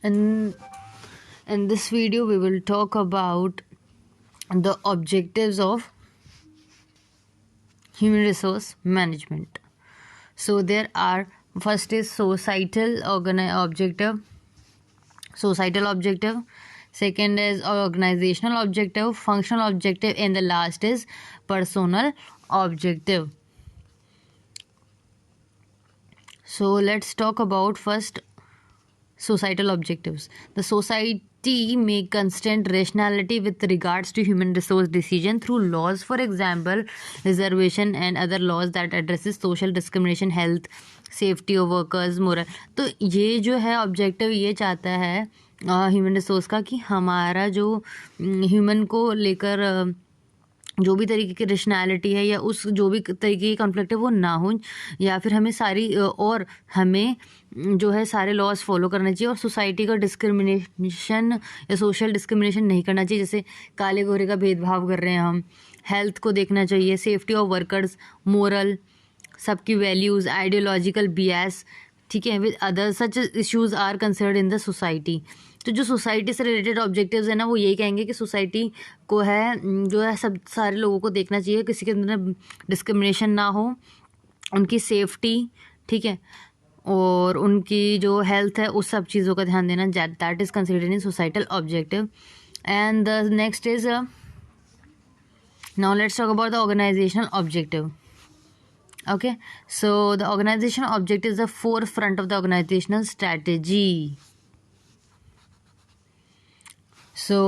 And in this video, we will talk about the objectives of human resource management. So there are, first is societal objective, second is organizational objective, functional objective, and the last is personal objective. So let's talk about first societal objectives. The society may constant rationality with regards to human resource decision through laws, for example reservation and other laws that addresses social discrimination, health, safety of workers, moral. तो ये जो है objective ये चाहता है human resource का कि हमारा जो ह्यूमन को लेकर जो भी तरीके की रेशनैलिटी है या उस जो भी तरीके की कॉन्फ्लिक्ट है वो ना हो, या फिर हमें सारी और हमें जो है सारे लॉज फॉलो करना चाहिए और सोसाइटी का डिस्क्रिमिनेशन या सोशल डिस्क्रिमिनेशन नहीं करना चाहिए, जैसे काले गोरे का भेदभाव कर रहे हैं हम. हेल्थ को देखना चाहिए, सेफ्टी ऑफ वर्कर्स, मोरल, सबकी वैल्यूज़, आइडियोलॉजिकल बियास, ठीक है, with other such issues are considered in the society. तो जो सोसाइटी से रिलेटेड ऑब्जेक्टिव्स है ना, वो यही कहेंगे कि सोसाइटी को है जो है सब सारे लोगों को देखना चाहिए, किसी के अंदर डिस्क्रिमिनेशन ना हो, उनकी सेफ्टी, ठीक है, और उनकी जो हेल्थ है उस सब चीज़ों का ध्यान देना, that is considered in societal objective. And the next is now let's talk about the organizational objective. Okay, so the organizational objective is the forefront of the organizational strategy. So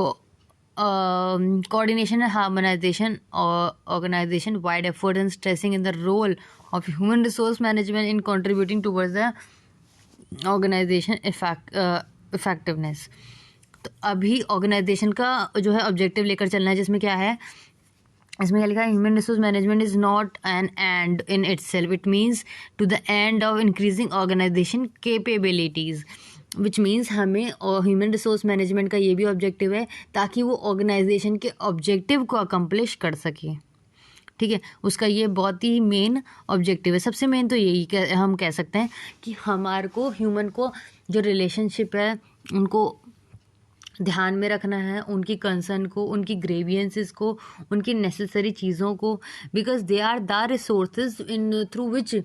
coordination and harmonization or organization wide effort and stressing in the role of human resource management in contributing towards the organization effectiveness. तो अभी organisation का जो है objective लेकर चलना है, जिसमें क्या है, इसमें क्या लिखा है, human resource management is not an end in itself, it means to the end of increasing organization capabilities, which means हमें और ह्यूमन रिसोर्स मैनेजमेंट का ये भी ऑब्जेक्टिव है ताकि वो ऑर्गेनाइजेशन के ऑब्जेक्टिव को अकम्प्लिश कर सके. ठीक है, उसका ये बहुत ही मेन ऑब्जेक्टिव है. सबसे मेन तो यही हम कह सकते हैं कि हमारे को ह्यूमन को जो रिलेशनशिप है उनको ध्यान में रखना है, उनकी कंसर्न को, उनकी ग्रेवियंसेस को, उनकी नेसेसरी चीज़ों को, because they are the resources in through which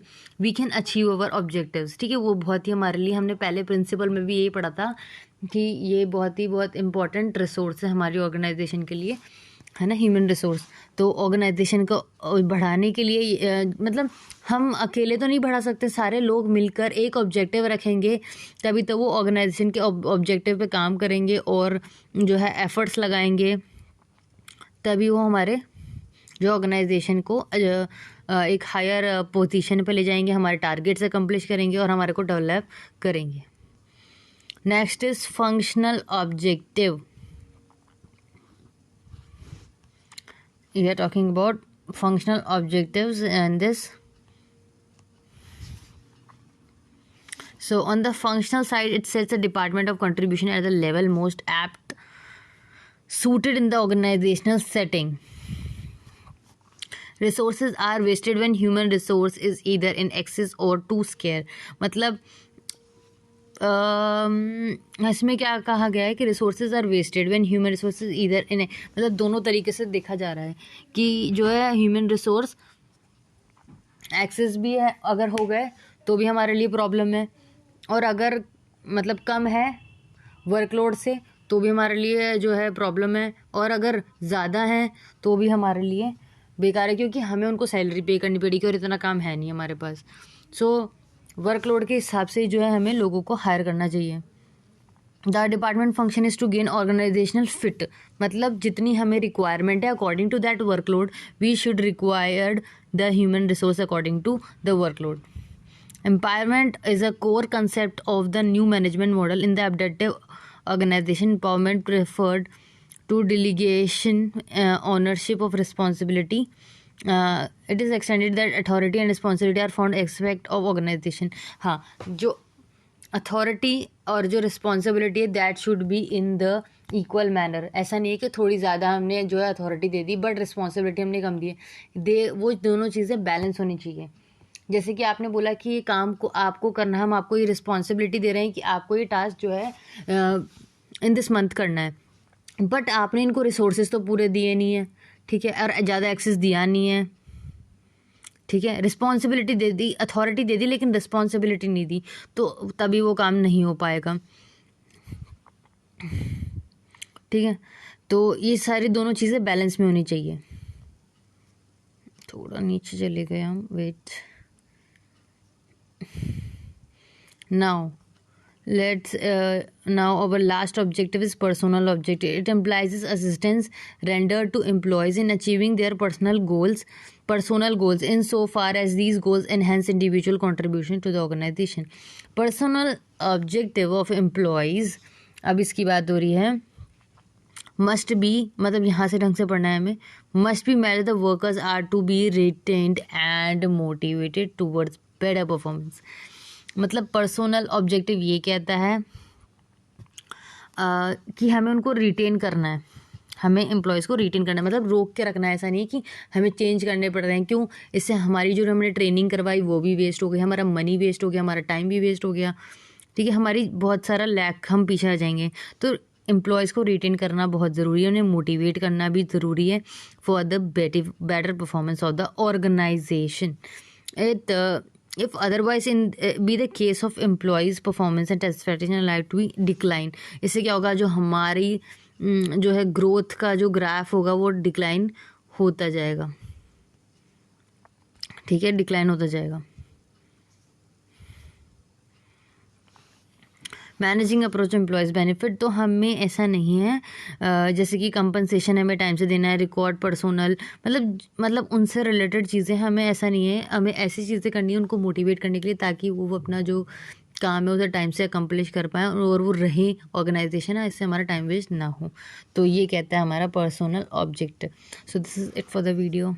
we can achieve our objectives. ठीक है, वो बहुत ही हमारे लिए, हमने पहले प्रिंसिपल में भी यही पढ़ा था कि ये बहुत इंपॉर्टेंट रिसोर्स है हमारी ऑर्गेनाइजेशन के लिए, है ना, ह्यूमन रिसोर्स. तो ऑर्गेनाइजेशन को बढ़ाने के लिए मतलब हम अकेले तो नहीं बढ़ा सकते, सारे लोग मिलकर एक ऑब्जेक्टिव रखेंगे तभी तो वो ऑर्गेनाइजेशन के ऑब्जेक्टिव पे काम करेंगे और जो है एफर्ट्स लगाएंगे, तभी वो हमारे जो ऑर्गेनाइजेशन को एक हायर पोजीशन पे ले जाएंगे, हमारे टारगेट्स अकम्प्लिश करेंगे और हमारे को डेवलप करेंगे. Next is functional objective. We are talking about functional objectives and this. So on the functional side, it sets a department of contribution at the level most apt suited in the organizational setting. Resources are wasted when human resource is either in excess or too scarce. मतलब इसमें क्या कहा गया है कि resources are wasted when human resources either in, मतलब दोनों तरीके से देखा जा रहा है कि जो है ह्यूमन रिसोर्स एक्सेस भी है, अगर हो गए तो भी हमारे लिए प्रॉब्लम है, और अगर मतलब कम है वर्कलोड से तो भी हमारे लिए जो है प्रॉब्लम है, और अगर ज़्यादा है तो भी हमारे लिए बेकार है, क्योंकि हमें उनको सैलरी पे करनी पड़ेगी और इतना काम है नहीं हमारे पास. सो वर्कलोड के हिसाब से जो है हमें लोगों को हायर करना चाहिए. The department function is to gain organisational fit, मतलब जितनी हमें रिक्वायरमेंट है according to that workload we should required the human resource according to the workload. Empowerment is a core concept of the new management model in the updated organisation. Empowerment preferred to delegation ownership of responsibility. It is extended that authority and responsibility are found aspect of organization. हाँ, जो authority और जो responsibility है that should be in the equal manner. ऐसा नहीं है कि थोड़ी ज़्यादा हमने जो है authority they the but responsibility हमने कम दी है, वो दोनों चीज़ें बैलेंस होनी चाहिए. जैसे कि आपने बोला कि ये काम को आपको करना, हम आपको ये रिस्पॉन्सिबिलिटी दे रहे हैं कि आपको ये टास्क जो है इन दिस मंथ करना है, बट आपने इनको रिसोर्सेज तो पूरे दिए नहीं है, ठीक है, और ज़्यादा एक्सेस दिया नहीं है, ठीक है, रिस्पॉन्सिबिलिटी दे दी, अथॉरिटी दे दी, लेकिन रिस्पॉन्सिबिलिटी नहीं दी, तो तभी वो काम नहीं हो पाएगा, ठीक है। तो ये सारी दोनों चीज़ें बैलेंस में होनी चाहिए। थोड़ा नीचे चले गए हम, wait, now let's now our last objective is personal objective. It implies assistance rendered to employees in achieving their personal goals in so far as these goals enhance individual contribution to the organization. Personal objective of employees, अब इसकी बात हो रही है, must be, मतलब यहाँ से ढंग से पढ़ना है हमें, must be met the workers are to be retained and motivated towards better performance. मतलब पर्सनल ऑब्जेक्टिव ये कहता है कि हमें उनको रिटेन करना है, हमें एम्प्लॉयज़ को रिटेन करना है, मतलब रोक के रखना है। ऐसा नहीं है कि हमें चेंज करने पड़ रहे हैं, क्यों, इससे हमारी जो हमने ट्रेनिंग करवाई वो भी वेस्ट हो गई, हमारा मनी वेस्ट हो गया, हमारा टाइम भी वेस्ट हो गया, ठीक है, हमारी बहुत सारा लैक, हम पीछे आ जाएंगे। तो एम्प्लॉयज़ को रिटेन करना बहुत ज़रूरी है, उन्हें मोटिवेट करना भी ज़रूरी है for the better performance of the organization. If otherwise in be the case of employees performance and satisfaction are likely to decline, इससे क्या होगा, जो हमारी जो है ग्रोथ का जो ग्राफ होगा वो डिक्लाइन होता जाएगा, ठीक है, डिक्लाइन होता जाएगा। मैनेजिंग अप्रोच एम्प्लॉयज़ बेनिफिट, तो हमें ऐसा नहीं है जैसे कि कंपनसेशन हमें टाइम से देना है, रिकॉर्ड पर्सनल, मतलब उनसे रिलेटेड चीज़ें, हमें ऐसा नहीं है, हमें ऐसी चीज़ें करनी है उनको मोटिवेट करने के लिए, ताकि वो अपना जो काम है उसे टाइम से अकम्प्लिश कर पाएँ और वो रहे ऑर्गेनाइजेशन है, इससे हमारा टाइम वेस्ट ना हो। तो ये कहता है हमारा personal object. So this is it for the video.